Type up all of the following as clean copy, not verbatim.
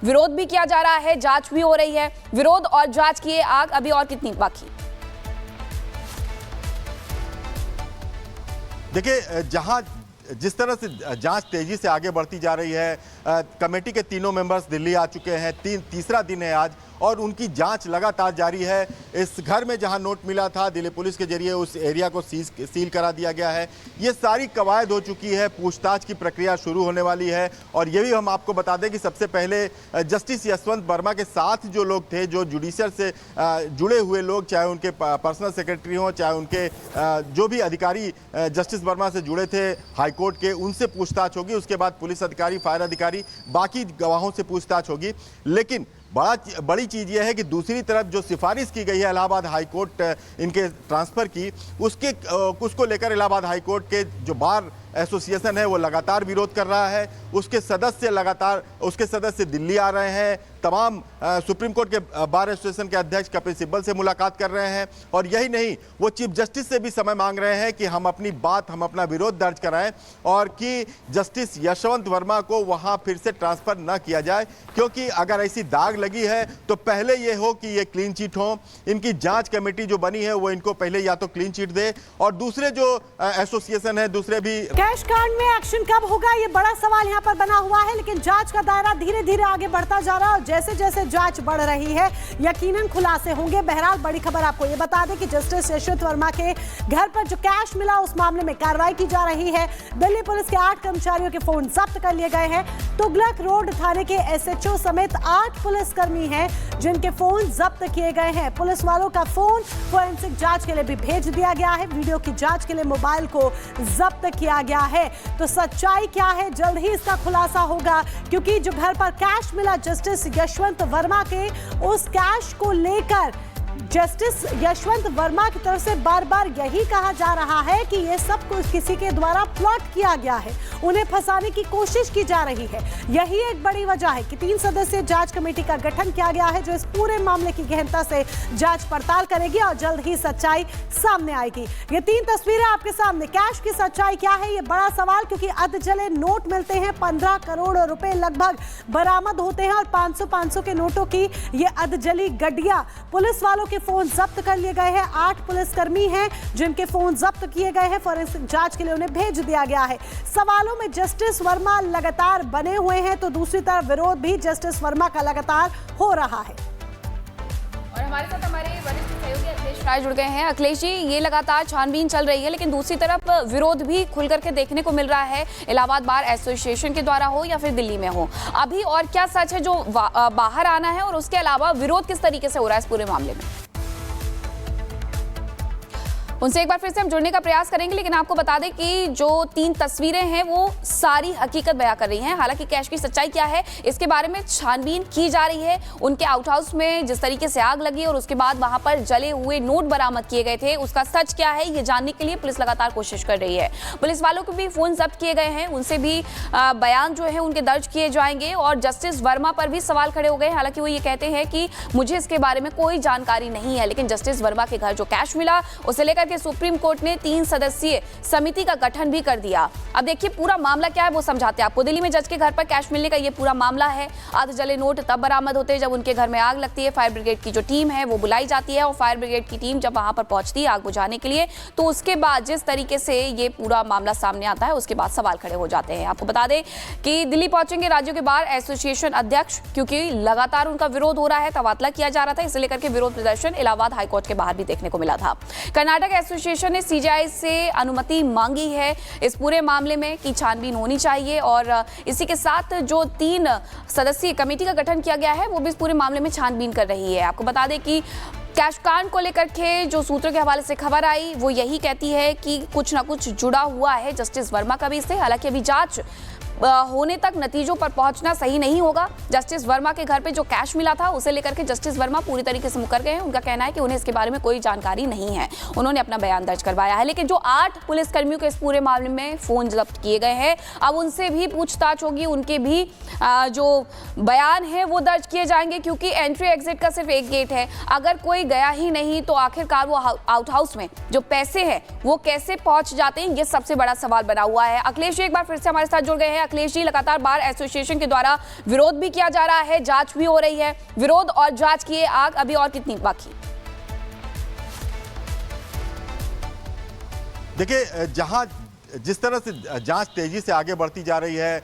विरोध भी किया जा रहा है, जांच भी हो रही है। विरोध और जांच की आग अभी और कितनी बाकी? देखिए, जहां जिस तरह से जांच तेजी से आगे बढ़ती जा रही है, कमेटी के तीनों मेंबर्स दिल्ली आ चुके हैं, तीसरा दिन है आज, और उनकी जांच लगातार जारी है। इस घर में जहां नोट मिला था, दिल्ली पुलिस के जरिए उस एरिया को सील करा दिया गया है। ये सारी कवायद हो चुकी है, पूछताछ की प्रक्रिया शुरू होने वाली है। और ये भी हम आपको बता दें कि सबसे पहले जस्टिस यशवंत वर्मा के साथ जो लोग थे, जो जुडिशियल से जुड़े हुए लोग, चाहे उनके पर्सनल सेक्रेटरी हों, चाहे उनके जो भी अधिकारी जस्टिस वर्मा से जुड़े थे हाईकोर्ट के, उनसे पूछताछ होगी। उसके बाद पुलिस अधिकारी, फायर अधिकारी, बाकी गवाहों से पूछताछ होगी। लेकिन बड़ी चीज़ यह है कि दूसरी तरफ जो सिफारिश की गई है इलाहाबाद हाईकोर्ट इनके ट्रांसफ़र की, उसको लेकर इलाहाबाद हाईकोर्ट के जो बार एसोसिएशन है वो लगातार विरोध कर रहा है। उसके सदस्य दिल्ली आ रहे हैं। तमाम सुप्रीम कोर्ट के बार एसोसिएशन के अध्यक्ष कपिल सिब्बल से मुलाकात कर रहे हैं। और यही नहीं, वो चीफ जस्टिस से भी समय मांग रहे हैं कि हम अपना विरोध दर्ज कराएं और कि जस्टिस यशवंत वर्मा को वहां फिर से ट्रांसफर न किया जाए, क्योंकि अगर ऐसी दाग लगी है तो पहले ये हो कि ये क्लीन चिट हो। इनकी जांच कमेटी जो बनी है वो इनको पहले या तो क्लीन चिट दे, और दूसरे जो एसोसिएशन है, दूसरे भी। कैश कांड में एक्शन कब होगा, ये बड़ा सवाल यहाँ पर बना हुआ है। लेकिन जांच का दायरा धीरे धीरे आगे बढ़ता जा रहा है और जैसे जैसे जांच बढ़ रही है यकीनन खुलासे होंगे। बहरहाल बड़ी खबर आपको ये बता दें कि जस्टिस यशवंत वर्मा के घर पर जो कैश मिला उस मामले में कार्रवाई की जा रही है। दिल्ली पुलिस के 8 कर्मचारियों के फोन जब्त कर लिए गए हैं। तुगलक रोड थाने के एसएचओ समेत 8 पुलिसकर्मी हैं जिनके फोन जब्त किए गए हैं। पुलिस वालों का फोन फोरेंसिक जांच के लिए भी भेज दिया गया है। वीडियो की जांच के लिए मोबाइल को जब्त किया गया है। तो सच्चाई क्या है, जल्द ही इसका खुलासा होगा, क्योंकि जो घर पर कैश मिला जस्टिस यशवंत वर्मा के, उस कैश को लेकर जस्टिस यशवंत वर्मा की तरफ से बार बार यही कहा जा रहा है कि यह सब कुछ किसी के द्वारा प्लॉट किया गया है, उन्हें फंसाने की कोशिश की जा रही है। यही एक बड़ी वजह है कि 3 सदस्यीय जांच कमेटी का गठन किया गया है जो इस पूरे मामले की गहनता से जांच पड़ताल करेगी और जल्द ही सच्चाई सामने आएगी। ये 3 तस्वीरें आपके सामने। कैश की सच्चाई क्या है, ये बड़ा सवाल, क्योंकि अधजले नोट मिलते हैं, 15 करोड़ रुपए लगभग बरामद होते हैं और 500 के नोटों की ये अधजली गड्डियां। पुलिस वालों के फोन जब्त कर लिए गए हैं। 8 पुलिसकर्मी हैं जिनके फोन जब्त किए गए हैं। फोरेंसिक जांच के लिए उन्हें भेज दिया गया है। सवालों में जस्टिस वर्मा लगातार बने हुए हैं, तो दूसरी तरफ विरोध भी जस्टिस वर्मा का लगातार हो रहा है। और हमारे साथ हमारे वरिष्ठ सहयोगी अखिलेश राय जुड़ गए हैं। अखिलेश जी, ये लगातार छानबीन चल रही है, लेकिन दूसरी तरफ विरोध भी खुल करके देखने को मिल रहा है, इलाहाबाद बार एसोसिएशन के द्वारा हो या फिर दिल्ली में हो। अभी और क्या सच है जो बाहर आना है, और उसके अलावा विरोध किस तरीके से हो रहा है इस पूरे मामले में? उनसे एक बार फिर से हम जुड़ने का प्रयास करेंगे, लेकिन आपको बता दें कि जो 3 तस्वीरें हैं वो सारी हकीकत बयां कर रही हैं। हालांकि कैश की सच्चाई क्या है इसके बारे में छानबीन की जा रही है। उनके आउट हाउस में जिस तरीके से आग लगी और उसके बाद वहां पर जले हुए नोट बरामद किए गए थे, उसका सच क्या है ये जानने के लिए पुलिस लगातार कोशिश कर रही है। पुलिस वालों को भी फोन जब्त किए गए हैं, उनसे भी बयान जो है उनके दर्ज किए जाएंगे। और जस्टिस वर्मा पर भी सवाल खड़े हो गए। हालांकि वो ये कहते हैं कि मुझे इसके बारे में कोई जानकारी नहीं है, लेकिन जस्टिस वर्मा के घर जो कैश मिला उसे लेकर के सुप्रीम कोर्ट ने 3 सदस्यीय समिति का गठन भी कर दिया। अब देखिए पूरा मामला क्या है वो समझाते हैं आपको। दिल्ली में जज के घर पर कैश मिलने का ये पूरा मामला है। अधजले नोट तब बरामद होते हैं जब उनके घर में आग लगती है। फायर ब्रिगेड की जो टीम है वो बुलाई जाती है और फायर ब्रिगेड की टीम जब वहां पर पहुंचती है आग बुझाने के लिए, तो उसके बाद जिस तरीके से ये पूरा मामला सामने आता है उसके बाद सवाल खड़े हो जाते हैं। आपको बता दें कि दिल्ली पहुंचेंगे राज्यों के बार एसोसिएशन अध्यक्ष, क्योंकि लगातार उनका विरोध हो रहा है, तबादला किया जा रहा था। इसे लेकर के विरोध प्रदर्शन इलाहाबाद हाईकोर्ट के बाहर भी देखने को मिला था। कर्नाटक एसोसिएशन ने सीजीआई से अनुमति मांगी है इस पूरे मामले में कि छानबीन होनी चाहिए, और इसी के साथ जो 3 सदस्यीय कमेटी का गठन किया गया है वो भी इस पूरे मामले में छानबीन कर रही है। आपको बता दें कि कैश कांड को लेकर के जो सूत्रों के हवाले से खबर आई वो यही कहती है कि कुछ ना कुछ जुड़ा हुआ है जस्टिस वर्मा का भी इससे। हालांकि अभी जांच होने तक नतीजों पर पहुंचना सही नहीं होगा। जस्टिस वर्मा के घर पे जो कैश मिला था उसे लेकर के जस्टिस वर्मा पूरी तरीके से मुकर गए हैं। उनका कहना है कि उन्हें इसके बारे में कोई जानकारी नहीं है। उन्होंने अपना बयान दर्ज करवाया है, लेकिन जो 8 पुलिसकर्मियों के इस पूरे मामले में फोन जब्त किए गए हैं, अब उनसे भी पूछताछ होगी। उनके भी जो बयान है वो दर्ज किए जाएंगे, क्योंकि एंट्री एग्जिट का सिर्फ एक गेट है। अगर कोई गया ही नहीं तो आखिरकार वो आउट हाउस में जो पैसे हैं वो कैसे पहुंच जाते हैं, ये सबसे बड़ा सवाल बना हुआ है। अखिलेश एक बार फिर से हमारे साथ जुड़ गए हैं। अखिलेश जी, लगातार बार एसोसिएशन के द्वारा विरोध भी किया जा रहा है, जांच भी हो रही है, विरोध और जांच की आग अभी और कितनी बाकी? देखिए, जिस तरह से जांच तेजी से आगे बढ़ती जा रही है,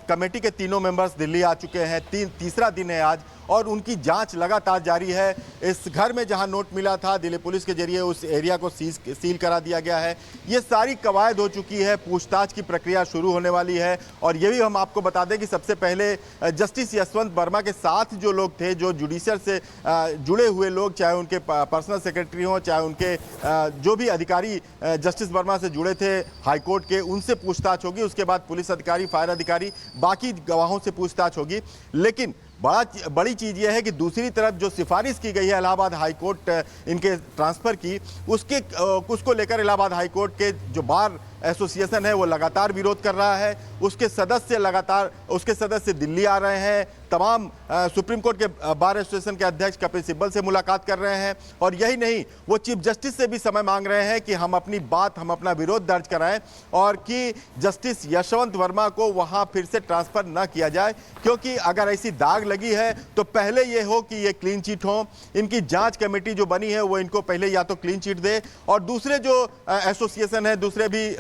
कमेटी के तीनों मेंबर्स दिल्ली आ चुके हैं, तीसरा दिन है आज, और उनकी जांच लगातार जारी है। इस घर में जहां नोट मिला था, दिल्ली पुलिस के जरिए उस एरिया को सील करा दिया गया है। ये सारी कवायद हो चुकी है, पूछताछ की प्रक्रिया शुरू होने वाली है। और ये भी हम आपको बता दें कि सबसे पहले जस्टिस यशवंत वर्मा के साथ जो लोग थे, जो जुडिशियल से जुड़े हुए लोग, चाहे उनके पर्सनल सेक्रेटरी हों, चाहे उनके जो भी अधिकारी जस्टिस वर्मा से जुड़े थे हाईकोर्ट के, उनसे पूछताछ होगी। उसके बाद पुलिस अधिकारी, फायर अधिकारी, बाकी गवाहों से पूछताछ होगी। लेकिन बड़ी चीज यह है कि दूसरी तरफ जो सिफारिश की गई है इलाहाबाद हाईकोर्ट इनके ट्रांसफर की, उसको लेकर इलाहाबाद हाईकोर्ट के जो बार एसोसिएशन है वो लगातार विरोध कर रहा है। उसके सदस्य दिल्ली आ रहे हैं, तमाम सुप्रीम कोर्ट के बार एसोसिएशन के अध्यक्ष कपिल सिब्बल से मुलाकात कर रहे हैं। और यही नहीं, वो चीफ जस्टिस से भी समय मांग रहे हैं कि हम अपना विरोध दर्ज कराएं और कि जस्टिस यशवंत वर्मा को वहां फिर से ट्रांसफर न किया जाए, क्योंकि अगर ऐसी दाग लगी है तो पहले ये हो कि ये क्लीन चिट हो। इनकी जांच कमेटी जो बनी है वो इनको पहले या तो क्लीन चिट दे, और दूसरे जो एसोसिएशन है, दूसरे भी